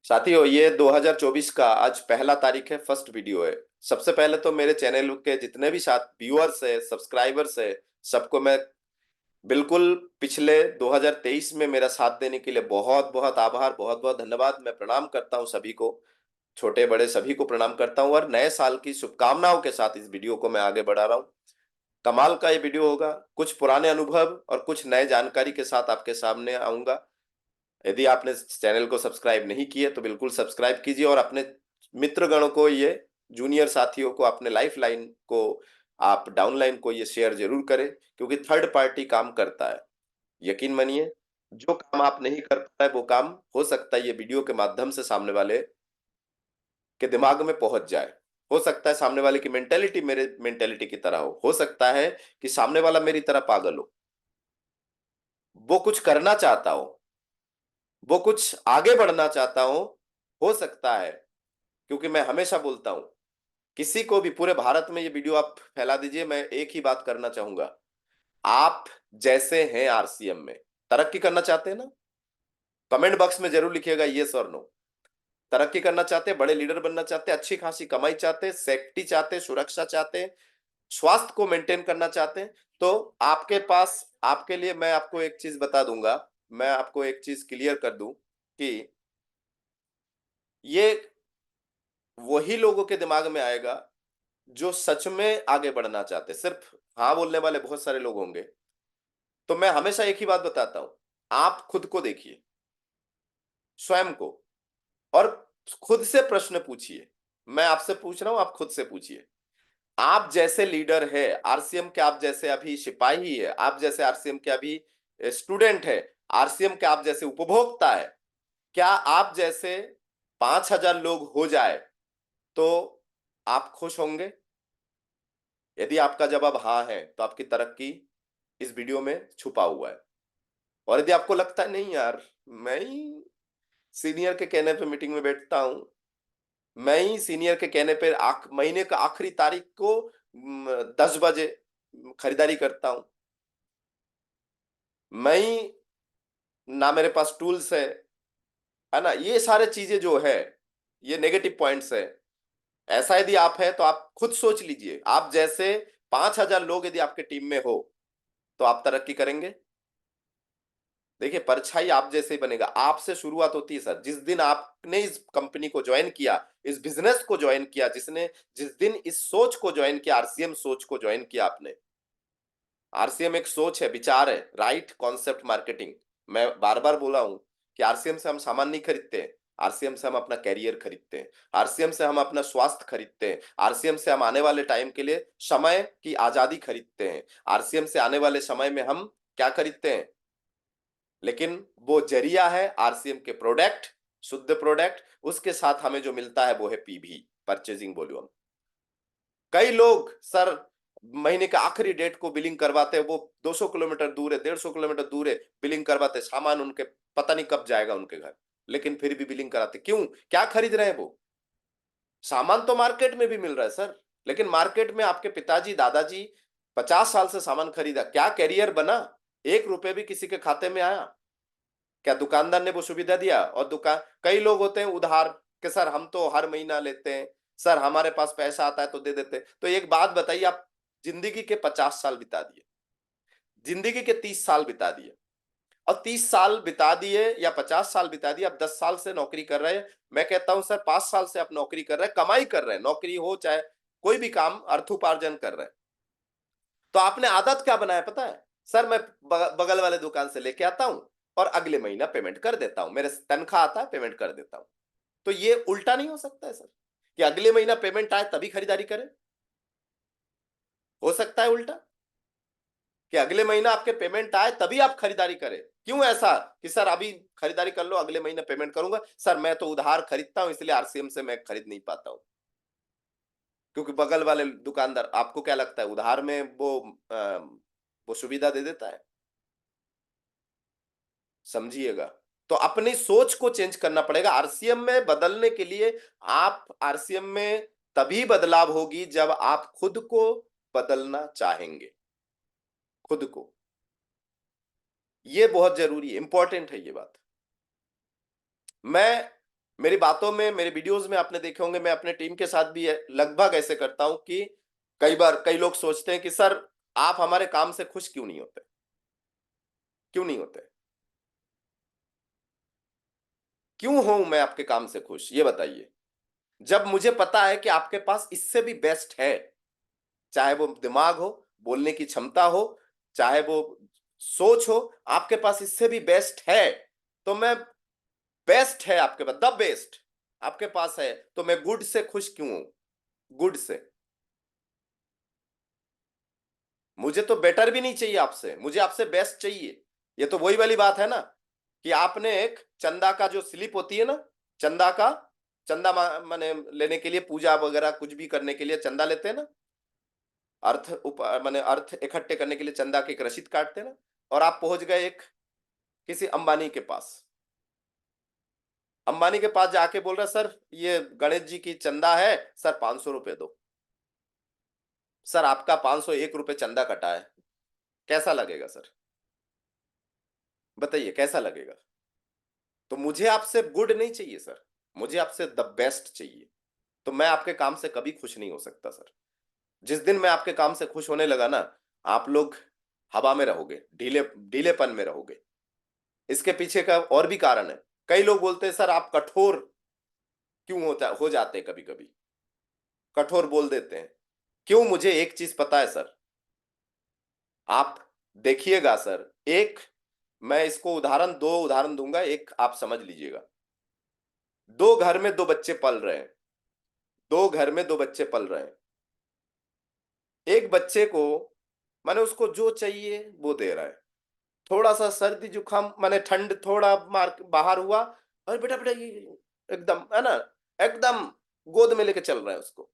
साथियों, ये 2024 का आज पहला तारीख है, फर्स्ट वीडियो है। सबसे पहले तो मेरे चैनल के जितने भी साथ व्यूअर्स है, सब्सक्राइबर्स है, सबको मैं बिल्कुल पिछले 2023 में मेरा साथ देने के लिए बहुत बहुत आभार, बहुत बहुत धन्यवाद। मैं प्रणाम करता हूं सभी को, छोटे बड़े सभी को प्रणाम करता हूं और नए साल की शुभकामनाओं के साथ इस वीडियो को मैं आगे बढ़ा रहा हूं। कमाल का ये वीडियो होगा। कुछ पुराने अनुभव और कुछ नए जानकारी के साथ आपके सामने आऊंगा। यदि आपने चैनल को सब्सक्राइब नहीं किए तो बिल्कुल सब्सक्राइब कीजिए और अपने मित्रगणों को, ये जूनियर साथियों को, अपने लाइफ लाइन को, आप डाउनलाइन को ये शेयर जरूर करें, क्योंकि थर्ड पार्टी काम करता है। यकीन मानिए, जो काम आप नहीं कर पा रहे वो काम हो सकता है ये वीडियो के माध्यम से सामने वाले के दिमाग में पहुंच जाए। हो सकता है सामने वाले की मेंटेलिटी मेरे मेंटेलिटी की तरह हो सकता है कि सामने वाला मेरी तरह पागल हो, वो कुछ करना चाहता हो, वो कुछ आगे बढ़ना चाहता हो सकता है। क्योंकि मैं हमेशा बोलता हूं, किसी को भी पूरे भारत में ये वीडियो आप फैला दीजिए, मैं एक ही बात करना चाहूंगा। आप जैसे हैं आरसीएम में, तरक्की करना चाहते हैं ना? कमेंट बॉक्स में जरूर लिखिएगा यस और नो। तरक्की करना चाहते हैं, बड़े लीडर बनना चाहते हैं, अच्छी खासी कमाई चाहते हैं, सेफ्टी चाहते हैं, सुरक्षा चाहते हैं, स्वास्थ्य को मेंटेन करना चाहते हैं, तो आपके पास, आपके लिए मैं आपको एक चीज बता दूंगा। मैं आपको एक चीज क्लियर कर दूं कि ये वही लोगों के दिमाग में आएगा जो सच में आगे बढ़ना चाहते। सिर्फ हाँ बोलने वाले बहुत सारे लोग होंगे। तो मैं हमेशा एक ही बात बताता हूं, आप खुद को देखिए, स्वयं को, और खुद से प्रश्न पूछिए। मैं आपसे पूछ रहा हूं, आप खुद से पूछिए। आप जैसे लीडर है आरसीएम के, आप जैसे अभी सिपाही है, आप जैसे आरसीएम के अभी स्टूडेंट है, आरसीएम के आप जैसे उपभोक्ता है, क्या आप जैसे 5,000 लोग हो जाए तो आप खुश होंगे? यदि आपका जवाब हाँ है तो आपकी तरक्की इस वीडियो में छुपा हुआ है। और यदि आपको लगता है नहीं यार, मैं ही सीनियर के कहने पे मीटिंग में बैठता हूं, मैं ही सीनियर के कहने पे महीने का आखिरी तारीख को 10 बजे खरीदारी करता हूं, मैं ही, ना मेरे पास टूल्स है ना, ये सारे चीजें जो है, ये नेगेटिव पॉइंट्स है। ऐसा यदि आप है तो आप खुद सोच लीजिए, आप जैसे 5,000 लोग यदि आपके टीम में हो तो आप तरक्की करेंगे? देखिए, परछाई आप जैसे ही बनेगा। आपसे शुरुआत होती है सर। जिस दिन आपने इस कंपनी को ज्वाइन किया, इस बिजनेस को ज्वाइन किया, जिस दिन इस सोच को ज्वाइन किया, आरसीएम सोच को ज्वाइन किया आपने। आरसीएम एक सोच है, विचार है, राइट कॉन्सेप्ट मार्केटिंग। मैं बार बार बोला हूं कि आरसीएम से हम सामान नहीं खरीदते हैं, आरसीएम से हम अपना कैरियर खरीदते हैं, आरसीएम से हम अपना स्वास्थ्य खरीदते हैं, आरसीएम से हम आने वाले टाइम के लिए समय की आजादी खरीदते हैं, आरसीएम से आने वाले समय में हम क्या खरीदते हैं? लेकिन वो जरिया है आरसीएम के प्रोडक्ट, शुद्ध प्रोडक्ट, उसके साथ हमें जो मिलता है वो है पीवी, परचेजिंग वॉल्यूम। कई लोग सर महीने के आखिरी डेट को बिलिंग करवाते हैं, वो 200 किलोमीटर दूर है, 150 किलोमीटर दूर है, बिलिंग करवाते, सामान उनके पता नहीं कब जाएगा उनके घर, लेकिन फिर भी बिलिंग कराते। क्यों? क्या खरीद रहे हैं वो? सामान तो मार्केट में भी मिल रहा है सर, लेकिन मार्केट में आपके पिताजी दादाजी 50 साल से सामान खरीदा, क्या कैरियर बना? 1 रुपए भी किसी के खाते में आया? क्या दुकानदार ने वो सुविधा दिया? और दुकान, कई लोग होते हैं उधार के, सर हम तो हर महीना लेते हैं, सर हमारे पास पैसा आता है तो दे देते हैं। तो एक बात बताइए, आप जिंदगी के 50 साल बिता दिए, जिंदगी के 30 साल बिता दिए, और 30 साल बिता दिए या 50 साल बिता दिए, अब 10 साल से नौकरी कर रहे हैं। मैं कहता हूं सर 5 साल से आप नौकरी कर रहे हैं, कमाई कर रहे हैं, नौकरी हो चाहे कोई भी काम, अर्थोपार्जन कर रहे हैं। तो आपने आदत क्या बनाया पता है? सर मैं बगल वाले दुकान से लेके आता हूं और अगले महीना पेमेंट कर देता हूं, मेरे तनख्वाह आता है पेमेंट कर देता हूं। तो ये उल्टा नहीं हो सकता है सर, कि अगले महीना पेमेंट आए तभी खरीदारी करें? हो सकता है उल्टा, कि अगले महीना आपके पेमेंट आए तभी आप खरीदारी करें। क्यों ऐसा कि सर अभी खरीदारी कर लो, अगले महीने पेमेंट करूंगा? सर मैं तो उधार खरीदता हूं, इसलिए आरसीएम से मैं खरीद नहीं पाता हूं, क्योंकि बगल वाले दुकानदार, आपको क्या लगता है उधार में वो सुविधा दे देता है? समझिएगा। तो अपनी सोच को चेंज करना पड़ेगा आरसीएम में बदलने के लिए। आप आरसीएम में तभी बदलाव होगी जब आप खुद को बदलना चाहेंगे, खुद को। ये बहुत जरूरी है, इंपॉर्टेंट है ये बात। मैं मेरी बातों में, मेरे वीडियोस में आपने देखे होंगे, मैं अपने टीम के साथ भी लगभग ऐसे करता हूं कि कई बार कई लोग सोचते हैं कि सर आप हमारे काम से खुश क्यों नहीं होते, क्यों नहीं होते? क्यों हूं मैं आपके काम से खुश, ये बताइए। जब मुझे पता है कि आपके पास इससे भी बेस्ट है, चाहे वो दिमाग हो, बोलने की क्षमता हो, चाहे वो सोच हो, आपके पास इससे भी बेस्ट है, तो मैं, बेस्ट है आपके पास, द बेस्ट आपके पास है, तो मैं गुड से खुश क्यों हूं? गुड से, मुझे तो बेटर भी नहीं चाहिए आपसे, मुझे आपसे बेस्ट चाहिए। ये तो वही वाली बात है ना, कि आपने एक चंदा का जो स्लिप होती है ना, चंदा का, चंदा माने लेने के लिए, पूजा वगैरह कुछ भी करने के लिए चंदा लेते हैं ना, माने अर्थ इकट्ठे करने के लिए चंदा की एक रसीद काटते हैं ना, और आप पहुंच गए एक किसी अंबानी के पास, अंबानी के पास जाके बोल रहा सर ये गणेश जी की चंदा है, सर 500 रुपए दो। सर आपका 501 रुपए चंदा कटा है, कैसा लगेगा सर? बताइए कैसा लगेगा? तो मुझे आपसे गुड नहीं चाहिए सर, मुझे आपसे द बेस्ट चाहिए। तो मैं आपके काम से कभी खुश नहीं हो सकता सर। जिस दिन मैं आपके काम से खुश होने लगा ना, आप लोग हवा में रहोगे, ढीलेपन में रहोगे। इसके पीछे का और भी कारण है। कई लोग बोलते हैं सर आप कठोर क्यों होता हो जाते हैं, कभी कभी कठोर बोल देते हैं क्यों? मुझे एक चीज पता है सर, आप देखिएगा सर, एक, मैं इसको उदाहरण, दो उदाहरण दूंगा, एक आप समझ लीजिएगा। दो घर में दो बच्चे पल रहे हैं, दो घर में दो बच्चे पल रहे हैं। एक बच्चे को माने उसको जो चाहिए वो दे रहा है, थोड़ा सा सर्दी जुकाम माने ठंड थोड़ा मार बाहर हुआ, अरे बेटा बेटा ये एकदम है ना, एकदम गोद में लेके चल रहा है उसको।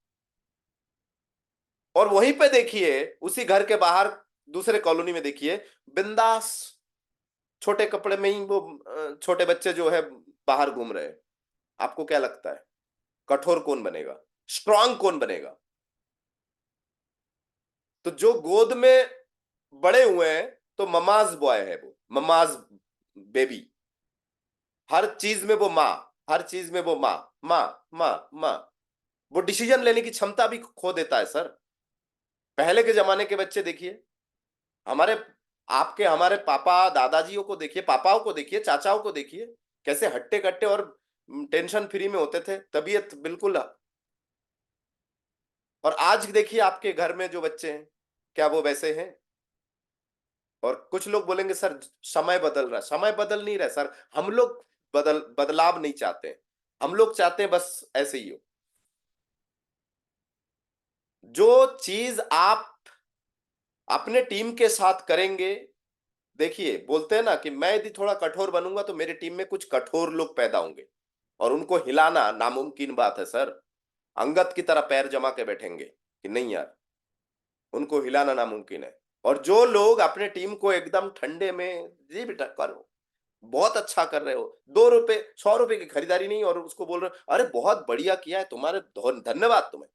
और वहीं पे देखिए, उसी घर के बाहर दूसरे कॉलोनी में देखिए, बिंदास छोटे कपड़े में ही वो छोटे बच्चे जो है बाहर घूम रहे हैं। आपको क्या लगता है, कठोर कौन बनेगा, स्ट्रांग कौन बनेगा? तो जो गोद में बड़े हुए हैं, तो ममाज बॉय है वो, ममाज बेबी, हर चीज में वो माँ, हर चीज में वो माँ, माँ, माँ, माँ। वो डिसीजन लेने की क्षमता भी खो देता है सर। पहले के जमाने के बच्चे देखिए, हमारे, आपके हमारे पापा दादाजियों को देखिए, पापाओं को देखिए, चाचाओं को देखिए, कैसे हट्टे कट्टे और टेंशन फ्री में होते थे, तबीयत बिल्कुल। और आज देखिए आपके घर में जो बच्चे हैं, क्या वो वैसे हैं? और कुछ लोग बोलेंगे सर समय बदल रहा है, समय बदल नहीं रहा है सर, हम लोग बदलाव नहीं चाहते, हम लोग चाहते हैं बस ऐसे ही हो। जो चीज आप अपने टीम के साथ करेंगे, देखिए बोलते हैं ना कि मैं यदि थोड़ा कठोर बनूंगा तो मेरी टीम में कुछ कठोर लोग पैदा होंगे, और उनको हिलाना नामुमकिन बात है सर। अंगद की तरह पैर जमा के बैठेंगे कि नहीं यार, उनको हिलाना नामुमकिन है। और जो लोग अपने टीम को एकदम ठंडे में, जी बेटा करो, बहुत अच्छा कर रहे हो, 2 रुपए 100 रुपए की खरीदारी नहीं, और उसको बोल रहे हो अरे बहुत बढ़िया किया है तुम्हारे, धन्यवाद तुम्हें,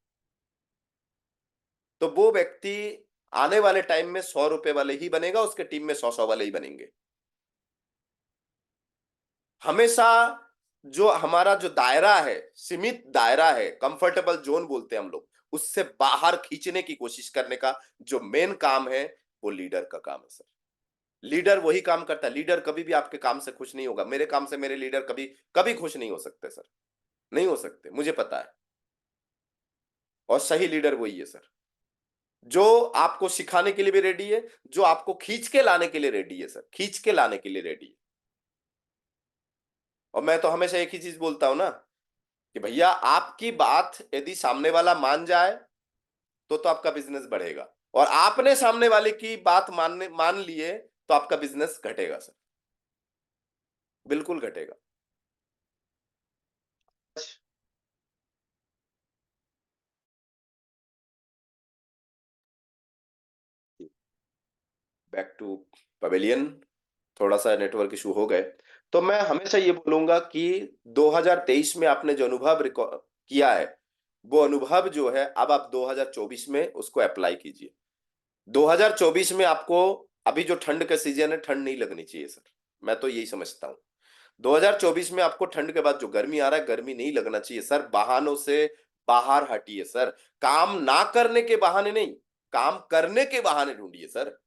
तो वो व्यक्ति आने वाले टाइम में 100 रुपए वाले ही बनेगा, उसके टीम में 100 100 वाले ही बनेंगे। हमेशा जो हमारा जो दायरा है, सीमित दायरा है, कंफर्टेबल जोन बोलते हैं हम लोग, उससे बाहर खींचने की कोशिश करने का जो मेन काम है, वो लीडर का काम है सर। लीडर वही काम करता है, लीडर कभी भी आपके काम से खुश नहीं होगा, मेरे काम से मेरे लीडर कभी कभी खुश नहीं हो सकते सर, नहीं हो सकते, मुझे पता है। और सही लीडर वही है सर, जो आपको सिखाने के लिए भी रेडी है, जो आपको खींच के लाने के लिए रेडी है सर, खींच के लाने के लिए रेडी है। और मैं तो हमेशा एक ही चीज बोलता हूं ना, कि भैया आपकी बात यदि सामने वाला मान जाए, तो आपका बिजनेस बढ़ेगा, और आपने सामने वाले की बात मान लिए, तो आपका बिजनेस घटेगा सर, बिल्कुल घटेगा। बैक टू पवेलियन, थोड़ा सा नेटवर्क इशू हो गए। तो मैं हमेशा ये बोलूंगा कि 2023 में आपने जो अनुभव किया है, वो अनुभव जो है अब आप 2024 में उसको अप्लाई कीजिए। 2024 में आपको, अभी जो ठंड का सीजन है, ठंड नहीं लगनी चाहिए सर, मैं तो यही समझता हूँ। 2024 में आपको ठंड के बाद जो गर्मी आ रहा है, गर्मी नहीं लगना चाहिए सर। बहानों से बाहर हटिए सर। काम ना करने के बहाने नहीं, काम करने के बहाने ढूंढिए सर।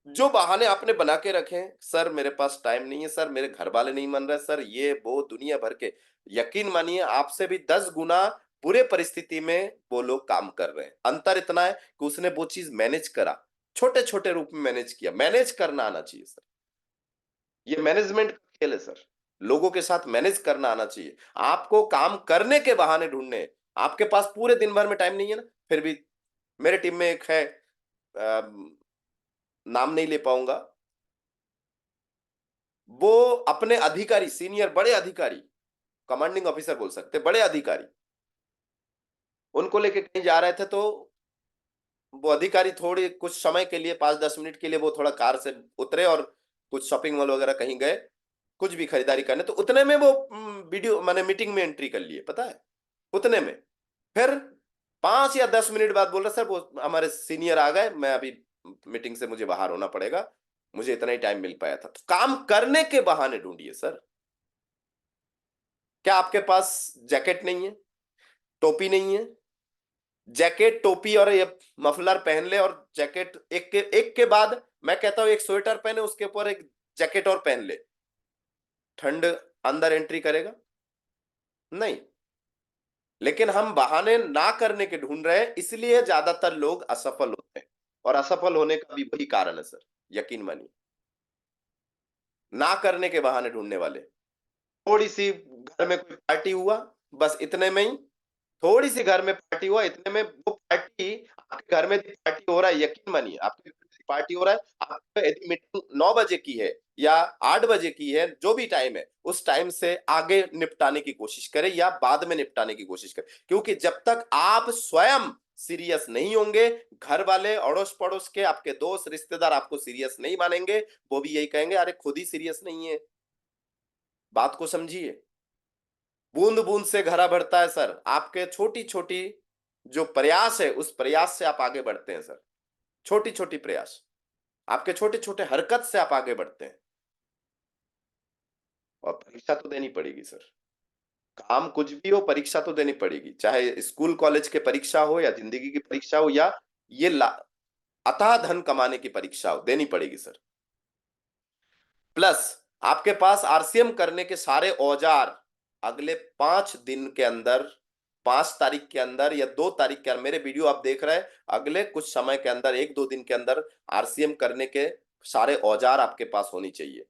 जो बहाने आपने बना के रखे हैं, सर मेरे पास टाइम नहीं है, सर मेरे घर वाले नहीं मान रहे, सर ये वो दुनिया भर के, यकीन मानिए आपसे भी 10 गुना बुरे परिस्थिति में वो लोग काम कर रहे हैं। अंतर इतना है कि उसने वो चीज मैनेज करा, छोटे छोटे रूप में मैनेज किया। मैनेज करना आना चाहिए सर। ये मैनेजमेंट का खेल है सर। लोगों के साथ मैनेज करना आना चाहिए। आपको काम करने के बहाने ढूंढने हैं। आपके पास पूरे दिन भर में टाइम नहीं है ना, फिर भी। मेरे टीम में एक है, नाम नहीं ले पाऊंगा, वो अपने अधिकारी, सीनियर बड़े अधिकारी, कमांडिंग ऑफिसर बोल सकते, बड़े अधिकारी, उनको लेके कहीं जा रहे थे, तो वो अधिकारी थोड़ी कुछ समय के लिए, 5-10 मिनट के लिए वो थोड़ा कार से उतरे और कुछ शॉपिंग मॉल वगैरह कहीं गए, कुछ भी खरीदारी करने, तो उतने में वो वीडियो माने मीटिंग में एंट्री कर लिए, पता है, उतने में। फिर 5 या 10 मिनट बाद बोल रहा, सर वो हमारे सीनियर आ गए, मैं अभी मीटिंग से मुझे बाहर होना पड़ेगा, मुझे इतना ही टाइम मिल पाया था। तो काम करने के बहाने ढूंढिए सर। क्या आपके पास जैकेट नहीं है, टोपी नहीं है? जैकेट, टोपी और ये मफलर पहन ले, और जैकेट एक के बाद मैं कहता हूं एक स्वेटर पहने, उसके ऊपर एक जैकेट और पहन ले, ठंड अंदर एंट्री करेगा नहीं। लेकिन हम बहाने ना करने के ढूंढ रहे हैं, इसलिए ज्यादातर लोग असफल होते हैं। और असफल होने का भी वही कारण है सर, यकीन मानिए, ना करने के बहाने ढूंढने वाले। थोड़ी सी घर में कोई पार्टी हुआ, बस इतने में ही, थोड़ी सी घर में पार्टी हुआ, इतने में वो पार्टी, आपके घर में पार्टी हो रहा है, यकीन मानिए आपके घर में पार्टी हो रहा है, आपको यदि मीटिंग 9 बजे की है या 8 बजे की है, जो भी टाइम है, उस टाइम से आगे निपटाने की कोशिश करें या बाद में निपटाने की कोशिश करें। क्योंकि जब तक आप स्वयं सीरियस नहीं होंगे, घर वाले, अड़ोस पड़ोस के, आपके दोस्त रिश्तेदार आपको सीरियस नहीं मानेंगे। वो भी यही कहेंगे, अरे खुद ही सीरियस नहीं है। बात को समझिए। बूंद बूंद से घड़ा भरता है सर। आपके छोटी छोटी जो प्रयास है, उस प्रयास से आप आगे बढ़ते हैं सर। छोटी छोटी प्रयास, आपके छोटे छोटे हरकत से आप आगे बढ़ते हैं। और परीक्षा तो देनी पड़ेगी सर। काम कुछ भी हो, परीक्षा तो देनी पड़ेगी, चाहे स्कूल कॉलेज के परीक्षा हो या जिंदगी की परीक्षा हो, या ये अथाह धन कमाने की परीक्षा हो, देनी पड़ेगी सर। प्लस आपके पास आरसीएम करने के सारे औजार अगले 5 दिन के अंदर, 5 तारीख के अंदर या 2 तारीख के अंदर, मेरे वीडियो आप देख रहे हैं, अगले कुछ समय के अंदर, 1-2 दिन के अंदर आरसीएम करने के सारे औजार आपके पास होनी चाहिए।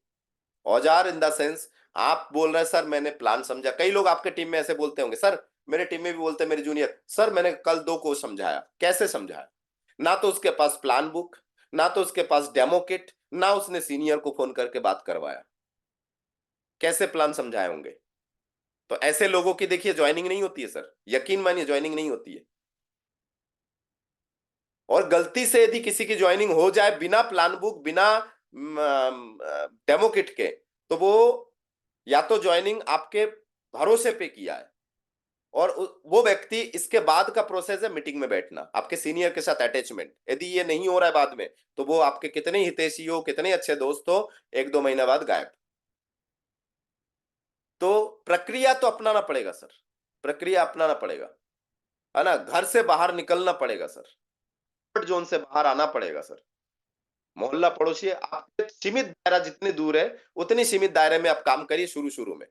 औजार इन द सेंस, आप बोल रहे हैं सर मैंने प्लान समझा, कई लोग आपके टीम में ऐसे बोलते होंगे सर, मेरे टीम में भी बोलते हैं मेरे जूनियर, सर मैंने कल 2 को समझाया, कैसे समझाया? ना तो उसके पास प्लान बुक, ना तो उसके पास डेमो किट, ना उसने सीनियर को फोन करके बात करवाया, कैसे प्लान समझाए होंगे? तो ऐसे लोगों की देखिए ज्वाइनिंग नहीं होती है सर, यकीन मानिए ज्वाइनिंग नहीं होती है। और गलती से यदि किसी की ज्वाइनिंग हो जाए बिना प्लान बुक, बिना डेमो किट के, तो वो या तो ज्वाइनिंग आपके भरोसे पे किया है, और वो व्यक्ति, इसके बाद का प्रोसेस है मीटिंग में बैठना, आपके सीनियर के साथ अटैचमेंट, यदि ये नहीं हो रहा है बाद में, तो वो आपके कितने हितैषी हो, कितने अच्छे दोस्त हो, 1-2 महीना बाद गायब। तो प्रक्रिया तो अपनाना पड़ेगा सर, प्रक्रिया अपनाना पड़ेगा, है ना, घर से बाहर निकलना पड़ेगा सर, कंफर्ट जोन से बाहर आना पड़ेगा सर। मोहल्ला पड़ोसी आपके सीमित दायरा जितनी दूर है, उतनी सीमित दायरे में आप काम करिए शुरू शुरू में।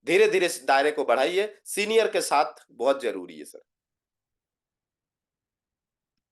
धीरे धीरे दायरे को बढ़ाइए, सीनियर के साथ बहुत जरूरी है सर।